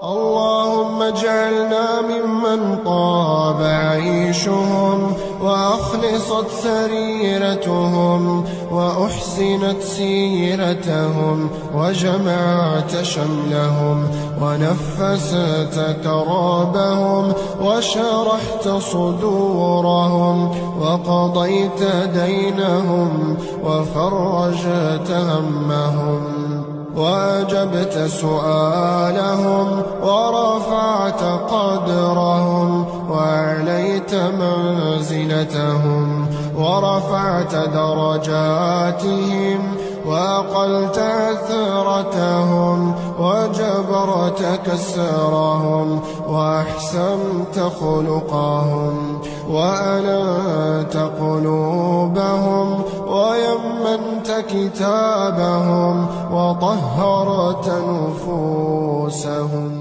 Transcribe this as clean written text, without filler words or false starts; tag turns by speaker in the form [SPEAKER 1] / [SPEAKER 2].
[SPEAKER 1] اللهم اجعلنا ممن طاب عيشهم وأخلصت سريرتهم وأحسنت سيرتهم وجمعت شملهم ونفست كرابهم وشرحت صدورهم وقضيت دينهم وفرجت همهم وأجبت سؤالهم ورفعت قدرهم وأعليت منزلتهم ورفعت درجاتهم وأقلت أثرتهم وجبرت كسرهم وأحسنت خلقهم وأنت قلوبهم ويمنت كتابهم وطهرت نفوسهم.